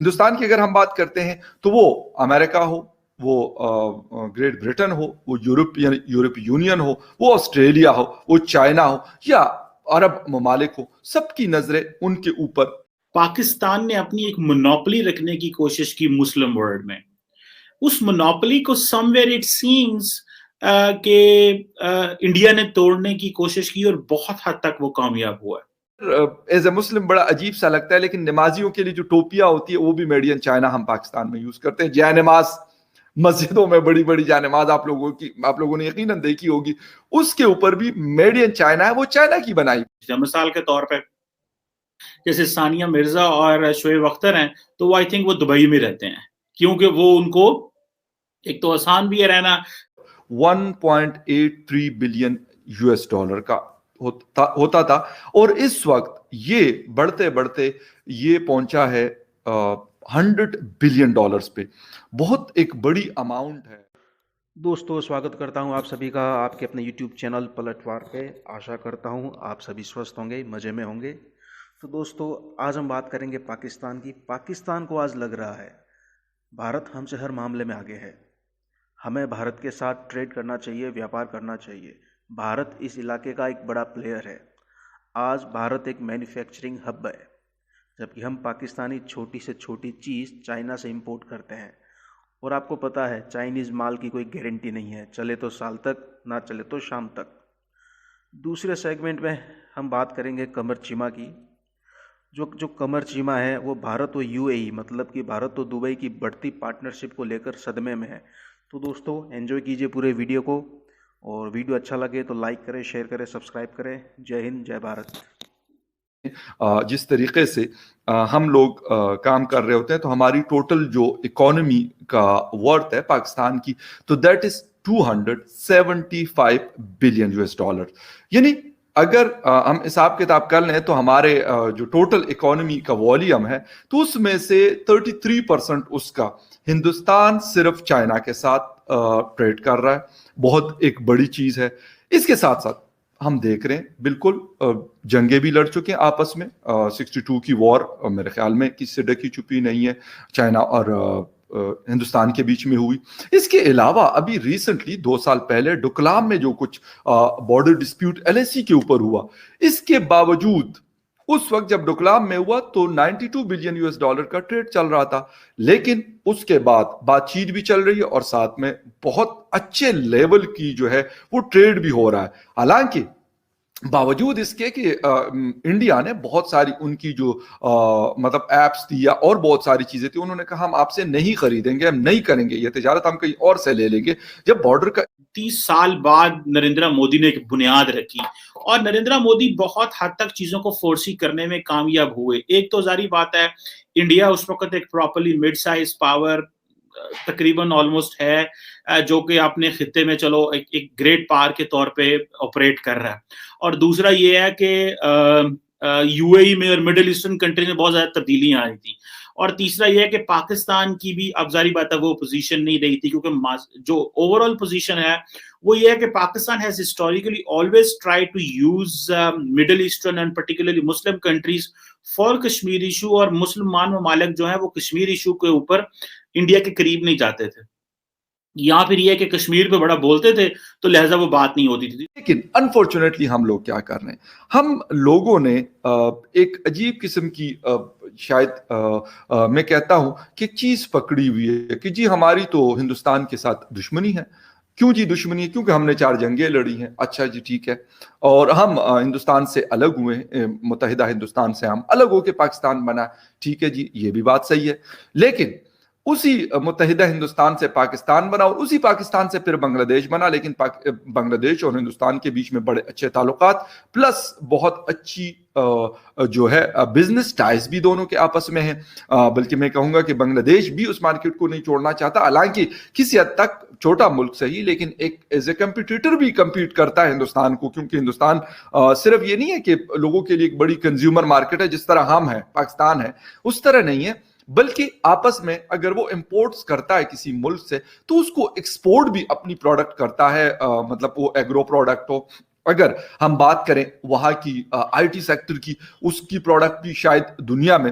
ہندوستان کی اگر ہم بات کرتے ہیں تو وہ امریکہ ہو، وہ گریٹ برٹن ہو، وہ یورپ یونین ہو، وہ آسٹریلیا ہو، وہ چائنا ہو یا عرب ممالک ہو، سب کی نظریں ان کے اوپر. پاکستان نے اپنی ایک مونوپلی رکھنے کی کوشش کی مسلم ورلڈ میں. اس مونوپلی کو سم ویئر اٹ سیمز کہ انڈیا نے توڑنے کی کوشش کی اور بہت حد تک وہ کامیاب ہوا ہے. ایز اے مسلم بڑا عجیب سا لگتا ہے، لیکن نمازیوں کے لیے جو ٹوپیاں ہوتی ہے وہ بھی میڈ ان چائنا ہم پاکستان میں یوز کرتے ہیں. جائے نماز مسجدوں میں بڑی بڑی جائے نماز آپ لوگوں نے یقیناً دیکھی ہوگی، اس کے اوپر بھی میڈ ان چائنا ہے، وہ چائنا کی بنائی. مثال کے طور پہ جیسے ثانیہ مرزا اور شعیب اختر ہیں تو وہ آئی تھنک وہ دبئی میں رہتے ہیں، کیونکہ وہ ان کو ایک تو آسان بھی ہے رہنا. 1.83 بلین $US کا ہوتا تھا، اور اس وقت یہ بڑھتے بڑھتے یہ پہنچا ہے $100 بلین پہ. بہت ایک بڑی اماؤنٹ ہے. دوستو سواگت کرتا ہوں آپ سبھی کا آپ کے اپنے یوٹیوب چینل پلٹوار پہ. آشا کرتا ہوں آپ سبھی سوستھ ہوں گے، مزے میں ہوں گے. تو دوستو آج ہم بات کریں گے پاکستان کی. پاکستان کو آج لگ رہا ہے بھارت ہم سے ہر معاملے میں آگے ہے، ہمیں بھارت کے ساتھ ٹریڈ کرنا چاہیے، ویاپار کرنا چاہیے. بھارت اس علاقے کا ایک بڑا پلیئر ہے. آج بھارت ایک مینوفیکچرنگ ہب ہے، جبکہ ہم پاکستانی چھوٹی سے چھوٹی چیز چائنا سے امپورٹ کرتے ہیں. اور آپ کو پتہ ہے چائنیز مال کی کوئی گارنٹی نہیں ہے، چلے تو سال تک، نہ چلے تو شام تک. دوسرے سیگمنٹ میں ہم بات کریں گے قمر چیمہ کی. جو قمر چیمہ ہے وہ بھارت و UAE مطلب کہ بھارت و دبئی کی بڑھتی پارٹنرشپ کو لے کر صدمے میں ہے. تو دوستو انجوائے کیجئے پورے ویڈیو کو، اور ویڈیو اچھا لگے تو لائک کریں، شیئر کریں، سبسکرائب کریں. جے ہند، جے بھارت. جس طریقے سے ہم لوگ کام کر رہے ہوتے ہیں تو ہماری ٹوٹل جو اکانومی کا ورتھ ہے پاکستان کی، تو دیٹ از $275 بلین. یعنی اگر ہم حساب کتاب کر لیں تو ہمارے جو ٹوٹل اکانومی کا والیوم ہے تو اس میں سے 33% اس کا ہندوستان صرف چائنا کے ساتھ ٹریڈ کر رہا ہے. بہت ایک بڑی چیز ہے. اس کے ساتھ ساتھ ہم دیکھ رہے ہیں بالکل جنگیں بھی لڑ چکے ہیں آپس میں. 62 کی وار میرے خیال میں کسی سے ڈکی چھپی نہیں ہے، چائنا اور ہندوستان کے بیچ میں ہوئی. اس کے علاوہ ابھی ریسنٹلی 2 سال پہلے ڈوکلام میں جو کچھ بارڈر ڈسپیوٹ LAC کے اوپر ہوا، اس کے باوجود اس وقت جب ڈوکلام میں ہوا تو $92 بلین کا ٹریڈ چل رہا تھا. لیکن اس کے بعد بات چیت بھی چل رہی ہے اور ساتھ میں بہت اچھے لیول کی جو ہے وہ ٹریڈ بھی ہو رہا ہے. حالانکہ باوجود اس کے کہ انڈیا نے بہت ساری ان کی جو مطلب ایپس تھی یا اور بہت ساری چیزیں تھی، انہوں نے کہا ہم آپ سے نہیں خریدیں گے، ہم نہیں کریں گے یہ تجارت، ہم کہیں اور سے لے لیں گے. جب بارڈر کا 30 سال بعد نریندر مودی نے ایک بنیاد رکھی، اور نریندر مودی بہت حد تک چیزوں کو فورسی کرنے میں کامیاب ہوئے. ایک تو ظاہری بات ہے انڈیا اس وقت ایک پراپرلی مڈ سائز پاور تقریباً آلموسٹ ہے، جو کہ اپنے خطے میں چلو ایک گریٹ پاور کے طور پہ آپریٹ کر رہا ہے. اور دوسرا یہ ہے کہ UAE میں اور مڈل ایسٹرن کنٹری میں بہت زیادہ تبدیلیاں آئی تھیں. اور تیسرا یہ ہے کہ پاکستان کی بھی اب ظاہری بات ہے وہ پوزیشن نہیں رہی تھی، کیونکہ جو اوور آل پوزیشن ہے وہ یہ ہے کہ Pakistan has historically always try to use Middle Eastern and particularly Muslim countries for Kashmir issue, اور مسلمان ممالک جو ہیں وہ کشمیر ایشو کے اوپر انڈیا کے قریب نہیں جاتے تھے. یہاں پھر یہ ہے کہ کشمیر پہ بڑا بولتے تھے تو لہذا وہ بات نہیں ہوتی تھی. لیکن انفارچونیٹلی ہم لوگ کیا کر رہے ہیں، ہم لوگوں نے ایک عجیب قسم کی شاید میں کہتا ہوں کہ چیز پکڑی ہوئی ہے کہ جی ہماری تو ہندوستان کے ساتھ دشمنی ہے. کیوں جی دشمنی ہے؟ کیونکہ ہم نے 4 جنگیں لڑی ہیں. اچھا جی ٹھیک ہے، اور ہم ہندوستان سے الگ ہوئے ہیں، متحدہ ہندوستان سے ہم الگ ہو کے پاکستان بنا. ٹھیک ہے جی، یہ بھی بات صحیح ہے. لیکن اسی متحدہ ہندوستان سے پاکستان بنا اور اسی پاکستان سے پھر بنگلہ دیش بنا. لیکن بنگلہ دیش اور ہندوستان کے بیچ میں بڑے اچھے تعلقات پلس بہت اچھی جو ہے بزنس ٹائز بھی دونوں کے آپس میں ہیں. بلکہ میں کہوں گا کہ بنگلہ دیش بھی اس مارکیٹ کو نہیں چھوڑنا چاہتا، حالانکہ کسی حد تک چھوٹا ملک صحیح لیکن ایک ایز اے کمپیٹیٹر بھی کمپیٹ کرتا ہے ہندوستان کو. کیونکہ ہندوستان صرف یہ نہیں ہے کہ لوگوں کے لیے ایک بڑی کنزیومر مارکیٹ ہے جس طرح ہم ہیں، پاکستان ہے، اس طرح نہیں ہے. بلکہ آپس میں اگر وہ امپورٹس کرتا ہے کسی ملک سے تو اس کو ایکسپورٹ بھی اپنی پروڈکٹ کرتا ہے، مطلب وہ ایگرو پروڈکٹ ہو. اگر ہم بات کریں وہاں کی IT سیکٹر کی، اس کی پروڈکٹ بھی شاید دنیا میں